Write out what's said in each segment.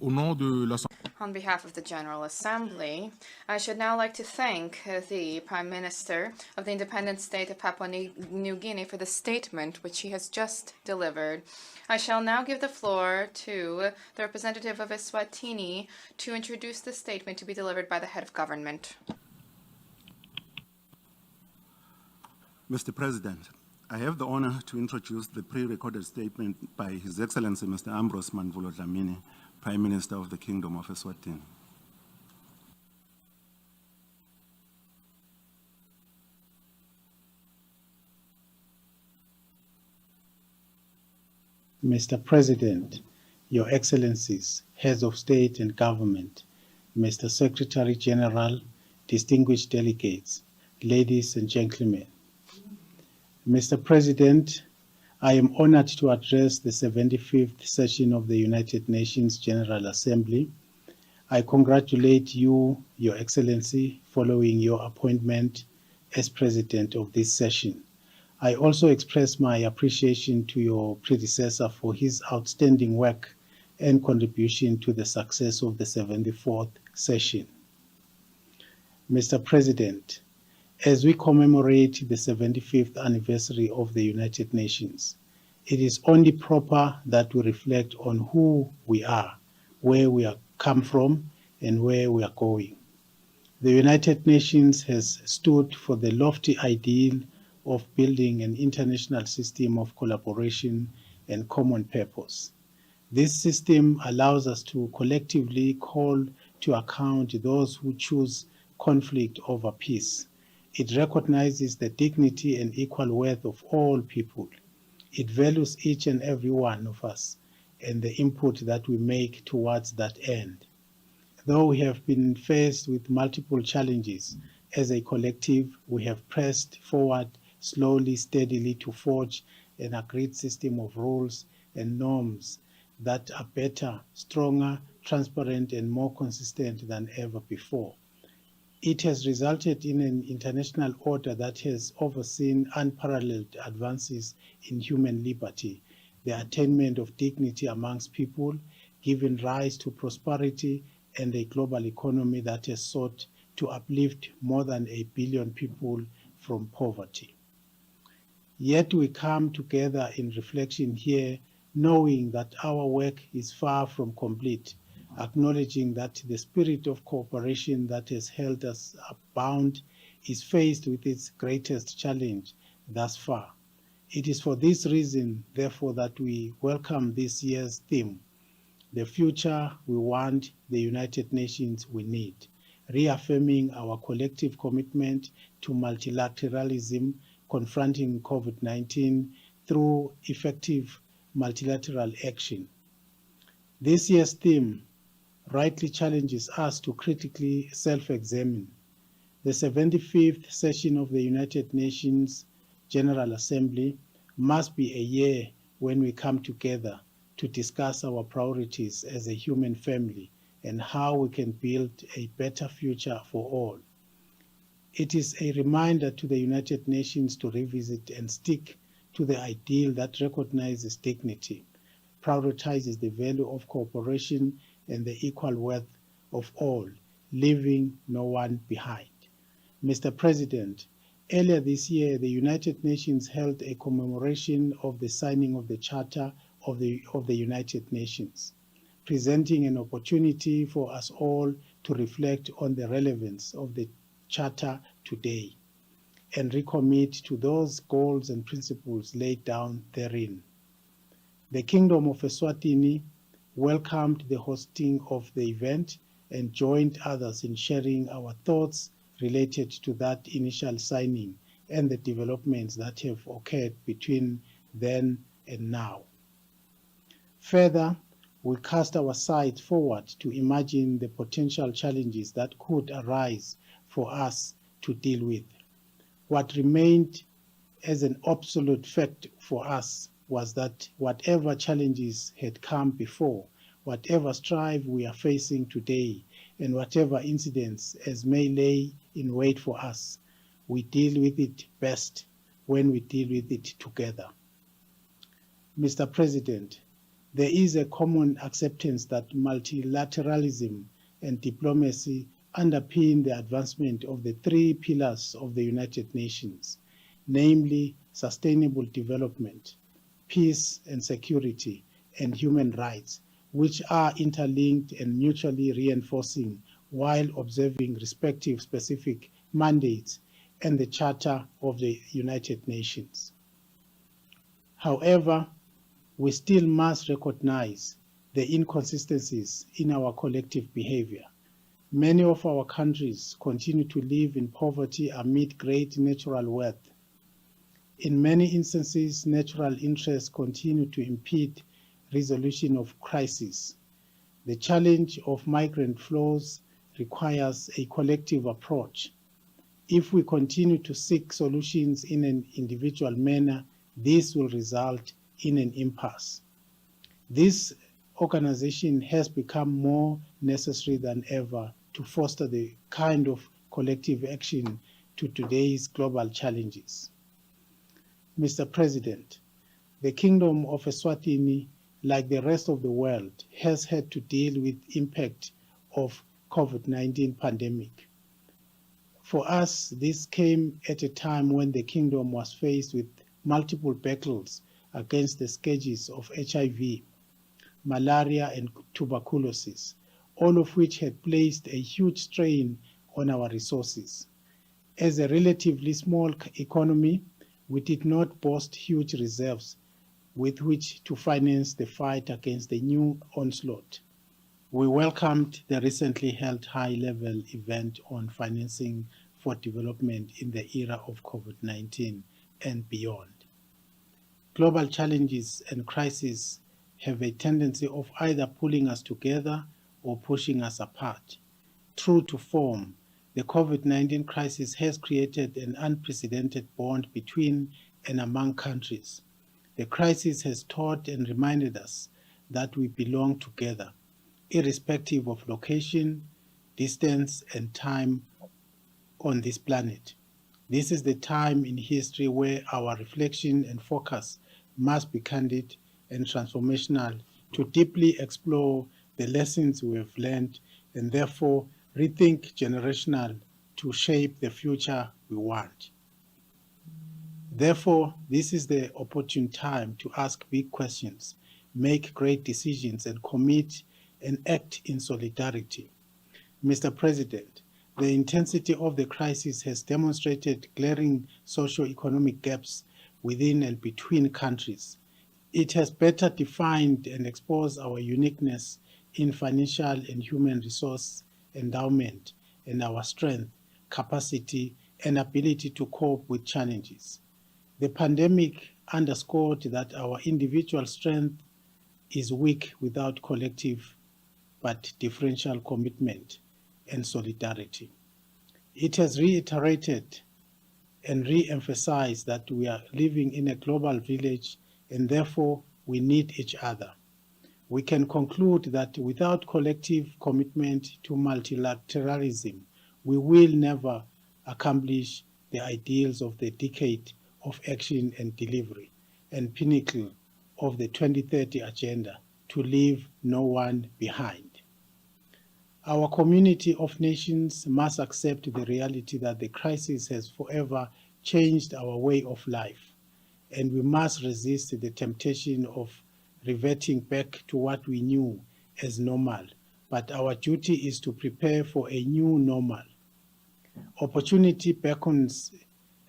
On behalf of the General Assembly, I should now like to thank the Prime Minister of the independent state of Papua New Guinea for the statement which he has just delivered. I shall now give the floor to the representative of Eswatini to introduce the statement to be delivered by the head of government. Mr. President, I have the honor to introduce the pre-recorded statement by His Excellency Mr. Ambrose Mandvulo Dlamini, Prime Minister of the Kingdom of Eswatini. Mr. President, Your Excellencies, Heads of State and Government, Mr. Secretary General, distinguished delegates, ladies and gentlemen. Mr. President, I am honored to address the 75th session of the United Nations General Assembly. I congratulate you, Your Excellency, following your appointment as President of this session. I also express my appreciation to your predecessor for his outstanding work and contribution to the success of the 74th session. Mr. President, as we commemorate the 75th anniversary of the United Nations, it is only proper that we reflect on who we are, where we have come from, and where we are going. The United Nations has stood for the lofty ideal of building an international system of collaboration and common purpose. This system allows us to collectively call to account those who choose conflict over peace. It recognizes the dignity and equal worth of all people. It values each and every one of us and the input that we make towards that end. Though we have been faced with multiple challenges, as a collective, we have pressed forward slowly, steadily to forge an agreed system of rules and norms that are better, stronger, transparent, and more consistent than ever before. It has resulted in an international order that has overseen unparalleled advances in human liberty, the attainment of dignity amongst people, given rise to prosperity, and a global economy that has sought to uplift more than 1 billion people from poverty. Yet we come together in reflection here, knowing that our work is far from complete, acknowledging that the spirit of cooperation that has held us bound is faced with its greatest challenge thus far. It is for this reason, therefore, that we welcome this year's theme, the future we want, the United Nations we need, reaffirming our collective commitment to multilateralism, confronting COVID-19 through effective multilateral action. This year's theme rightly challenges us to critically self-examine. The 75th session of the United Nations General Assembly must be a year when we come together to discuss our priorities as a human family and how we can build a better future for all. It is a reminder to the United Nations to revisit and stick to the ideal that recognizes dignity, prioritizes the value of cooperation and the equal worth of all, leaving no one behind. Mr. President, earlier this year, the United Nations held a commemoration of the signing of the Charter of the United Nations, presenting an opportunity for us all to reflect on the relevance of the Charter today and recommit to those goals and principles laid down therein. The Kingdom of Eswatini welcomed the hosting of the event and joined others in sharing our thoughts related to that initial signing and the developments that have occurred between then and now. Further, we cast our sights forward to imagine the potential challenges that could arise for us to deal with. What remained as an absolute fact for us was that whatever challenges had come before, whatever strife we are facing today, and whatever incidents as may lay in wait for us, we deal with it best when we deal with it together. Mr. President, There is a common acceptance that multilateralism and diplomacy underpin the advancement of the three pillars of the United Nations, namely sustainable development, peace and security, and human rights, which are interlinked and mutually reinforcing while observing respective specific mandates and the Charter of the United Nations. However, we still must recognize the inconsistencies in our collective behavior. Many of our countries continue to live in poverty amid great natural wealth. In many instances, natural interests continue to impede resolution of crises. The challenge of migrant flows requires a collective approach. If we continue to seek solutions in an individual manner, this will result in an impasse. This organization has become more necessary than ever to foster the kind of collective action to today's global challenges. Mr. President, the Kingdom of Eswatini, like the rest of the world, has had to deal with the impact of COVID-19 pandemic. For us, this came at a time when the kingdom was faced with multiple battles against the scourges of HIV, malaria, and tuberculosis, all of which had placed a huge strain on our resources. As a relatively small economy, we did not boast huge reserves with which to finance the fight against the new onslaught. We welcomed the recently held high-level event on financing for development in the era of COVID-19 and beyond. Global challenges and crises have a tendency of either pulling us together or pushing us apart. True to form, the COVID-19 crisis has created an unprecedented bond between and among countries. The crisis has taught and reminded us that we belong together, irrespective of location, distance, and time on this planet. This is the time in history where our reflection and focus must be candid and transformational to deeply explore the lessons we have learned and therefore rethink generational to shape the future we want. Therefore, this is the opportune time to ask big questions, make great decisions, and commit and act in solidarity. Mr. President, the intensity of the crisis has demonstrated glaring socio-economic gaps within and between countries. It has better defined and exposed our uniqueness in financial and human resource endowment and our strength, capacity, and ability to cope with challenges. The pandemic underscored that our individual strength is weak without collective but differential commitment and solidarity. It has reiterated and re-emphasized that we are living in a global village and therefore we need each other. We can conclude that without collective commitment to multilateralism, we will never accomplish the ideals of the decade of action and delivery and pinnacle of the 2030 agenda to leave no one behind. Our community of nations must accept the reality that the crisis has forever changed our way of life, and we must resist the temptation of reverting back to what we knew as normal, but our duty is to prepare for a new normal. Opportunity beckons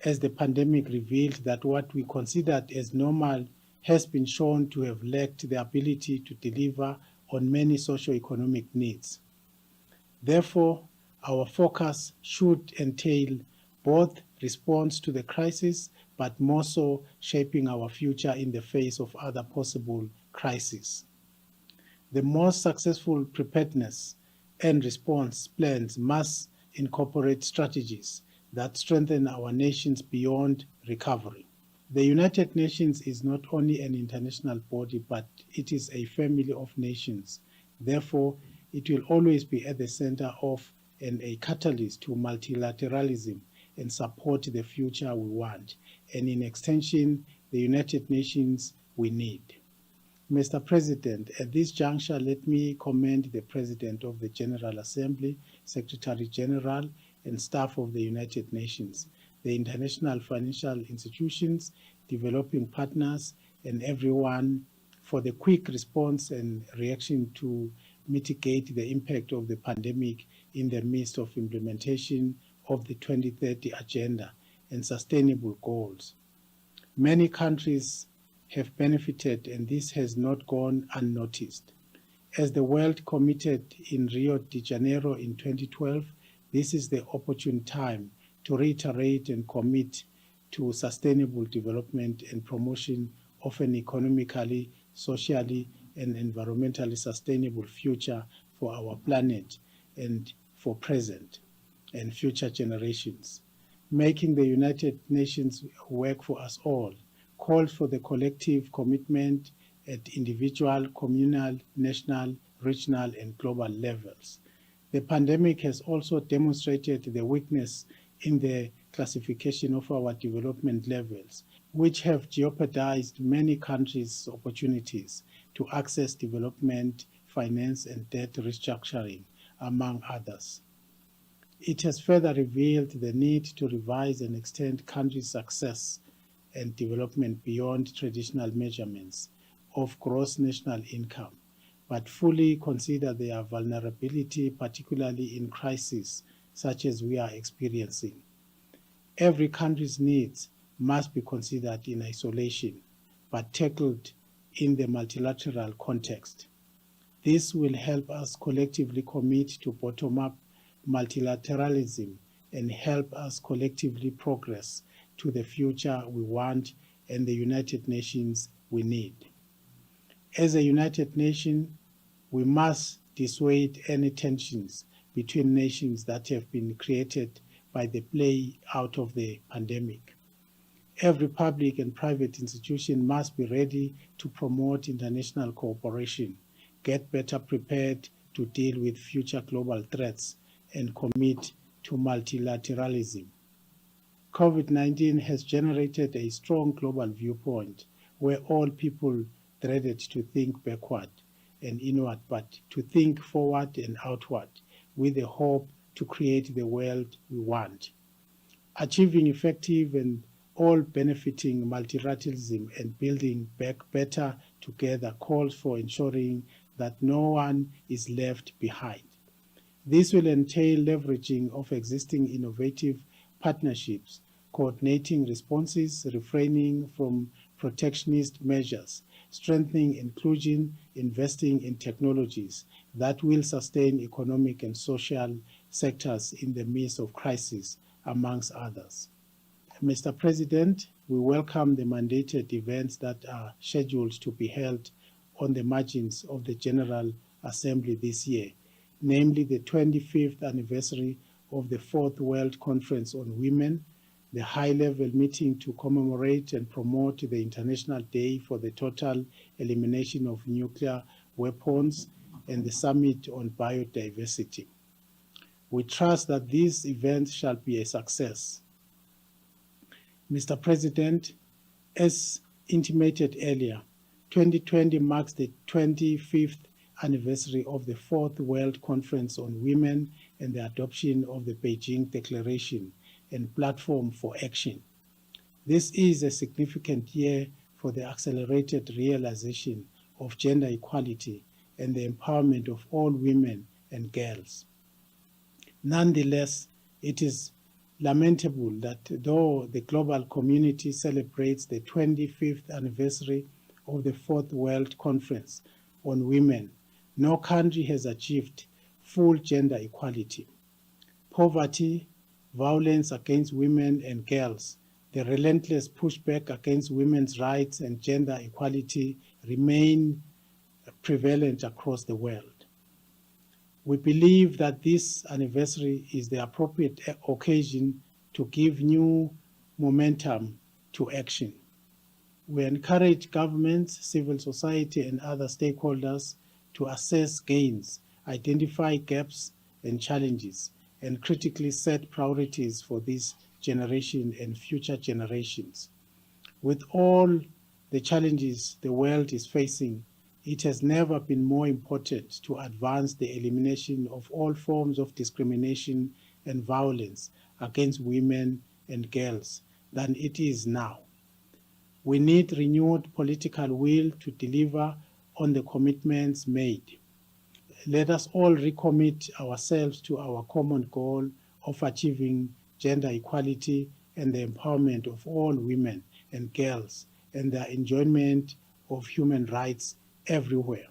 as the pandemic revealed that what we considered as normal has been shown to have lacked the ability to deliver on many socio-economic needs. Therefore, our focus should entail both response to the crisis, but more so shaping our future in the face of other possible crises. The most successful preparedness and response plans must incorporate strategies that strengthen our nations beyond recovery. The United Nations is not only an international body, but it is a family of nations. Therefore, it will always be at the center of and a catalyst to multilateralism and support the future we want, and in extension, the United Nations we need. Mr. President, at this juncture, let me commend the President of the General Assembly, Secretary General, and staff of the United Nations, the international financial institutions, developing partners, and everyone for the quick response and reaction to mitigate the impact of the pandemic in the midst of implementation of the 2030 Agenda and sustainable goals. Many countries have benefited, and this has not gone unnoticed. As the world committed in Rio de Janeiro in 2012, this is the opportune time to reiterate and commit to sustainable development and promotion of an economically, socially, and environmentally sustainable future for our planet and for present and future generations. Making the United Nations work for us all calls for the collective commitment at individual, communal, national, regional, and global levels. The pandemic has also demonstrated the weakness in the classification of our development levels, which have jeopardized many countries' opportunities to access development, finance, and debt restructuring, among others. It has further revealed the need to revise and extend countries' success and development beyond traditional measurements of gross national income, but fully consider their vulnerability, particularly in crises such as we are experiencing. Every country's needs must be considered in isolation, but tackled in the multilateral context. This will help us collectively commit to bottom-up multilateralism and help us collectively progress to the future we want and the United Nations we need. As a United Nation, we must dissuade any tensions between nations that have been created by the play out of the pandemic. Every public and private institution must be ready to promote international cooperation, get better prepared to deal with future global threats, and commit to multilateralism. COVID-19 has generated a strong global viewpoint where all people dreaded to think backward and inward, but to think forward and outward with the hope to create the world we want. Achieving effective and all-benefiting multilateralism and building back better together calls for ensuring that no one is left behind. This will entail leveraging of existing innovative partnerships, coordinating responses, refraining from protectionist measures, strengthening inclusion, investing in technologies that will sustain economic and social sectors in the midst of crisis, amongst others. Mr. President, we welcome the mandated events that are scheduled to be held on the margins of the General Assembly this year, namely the 25th anniversary of the Fourth World Conference on Women, the high-level meeting to commemorate and promote the International Day for the Total Elimination of Nuclear Weapons, and the Summit on Biodiversity. We trust that these events shall be a success. Mr. President, as intimated earlier, 2020 marks the 25th anniversary of the Fourth World Conference on Women and the adoption of the Beijing Declaration and Platform for Action. This is a significant year for the accelerated realization of gender equality and the empowerment of all women and girls. Nonetheless, it is lamentable that though the global community celebrates the 25th anniversary of the Fourth World Conference on Women, no country has achieved full gender equality. Poverty, violence against women and girls, the relentless pushback against women's rights and gender equality remain prevalent across the world. We believe that this anniversary is the appropriate occasion to give new momentum to action. We encourage governments, civil society, and other stakeholders to assess gains, identify gaps and challenges, and critically set priorities for this generation and future generations. With all the challenges the world is facing, it has never been more important to advance the elimination of all forms of discrimination and violence against women and girls than it is now. We need renewed political will to deliver on the commitments made. Let us all recommit ourselves to our common goal of achieving gender equality and the empowerment of all women and girls and their enjoyment of human rights everywhere.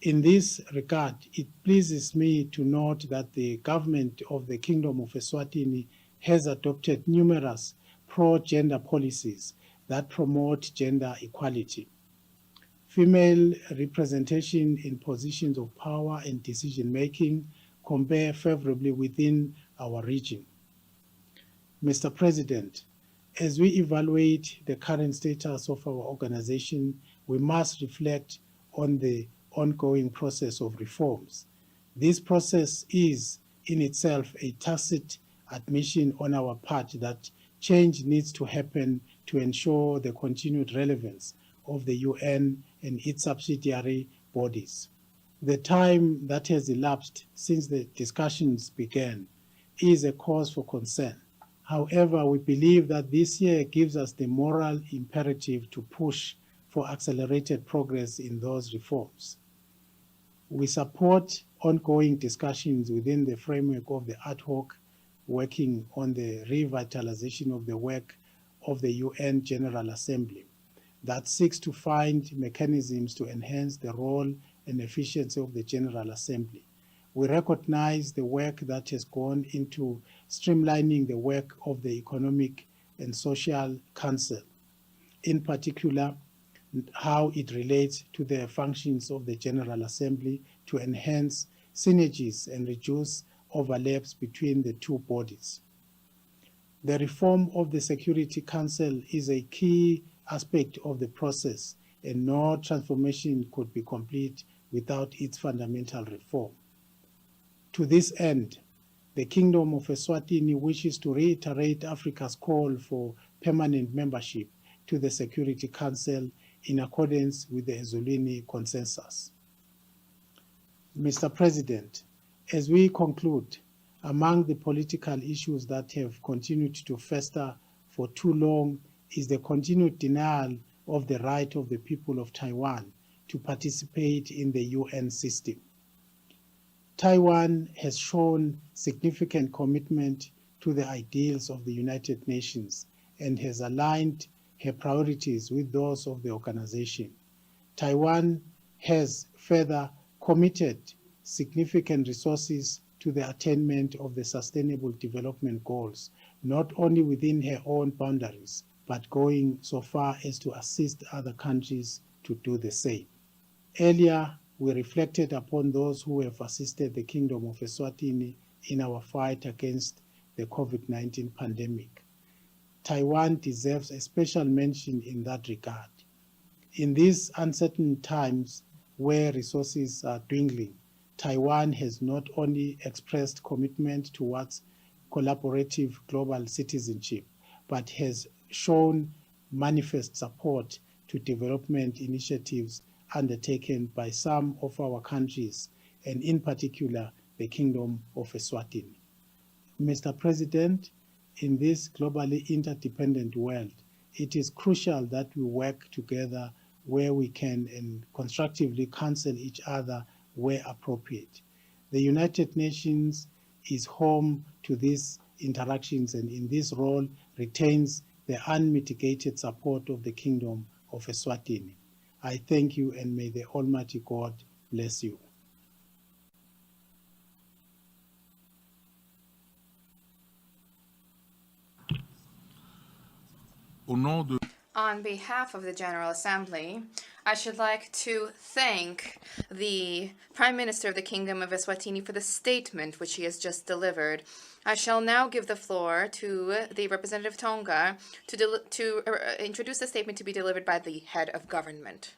In this regard, it pleases me to note that the government of the Kingdom of Eswatini has adopted numerous pro-gender policies that promote gender equality. Female representation in positions of power and decision-making compare favorably within our region. Mr. President, as we evaluate the current status of our organization, we must reflect on the ongoing process of reforms. This process is in itself a tacit admission on our part that change needs to happen to ensure the continued relevance of the UN and its subsidiary bodies. The time that has elapsed since the discussions began is a cause for concern. However, we believe that this year gives us the moral imperative to push for accelerated progress in those reforms. We support ongoing discussions within the framework of the ad hoc working on the revitalization of the work of the UN General Assembly that seeks to find mechanisms to enhance the role and efficiency of the General Assembly. We recognize the work that has gone into streamlining the work of the Economic and Social Council, in particular, how it relates to the functions of the General Assembly to enhance synergies and reduce overlaps between the two bodies. The reform of the Security Council is a key aspect of the process, and no transformation could be complete without its fundamental reform. To this end, the Kingdom of Eswatini wishes to reiterate Africa's call for permanent membership to the Security Council in accordance with the Ezulwini Consensus. Mr. President, as we conclude, among the political issues that have continued to fester for too long is the continued denial of the right of the people of Taiwan to participate in the UN system. Taiwan has shown significant commitment to the ideals of the United Nations and has aligned her priorities with those of the organization. Taiwan has further committed significant resources to the attainment of the Sustainable Development Goals, not only within her own boundaries, but going so far as to assist other countries to do the same. Earlier, we reflected upon those who have assisted the Kingdom of Eswatini in our fight against the COVID-19 pandemic. Taiwan deserves a special mention in that regard. In these uncertain times where resources are dwindling, Taiwan has not only expressed commitment towards collaborative global citizenship, but has shown manifest support to development initiatives undertaken by some of our countries, and in particular, the Kingdom of Eswatini. Mr. President, in this globally interdependent world, it is crucial that we work together where we can and constructively counsel each other where appropriate. The United Nations is home to these interactions and in this role retains the unmitigated support of the Kingdom of Eswatini. I thank you and may the Almighty God bless you. On behalf of the General Assembly, I should like to thank the Prime Minister of the Kingdom of Eswatini for the statement which he has just delivered. I shall now give the floor to the Representative Tonga to introduce the statement to be delivered by the Head of Government.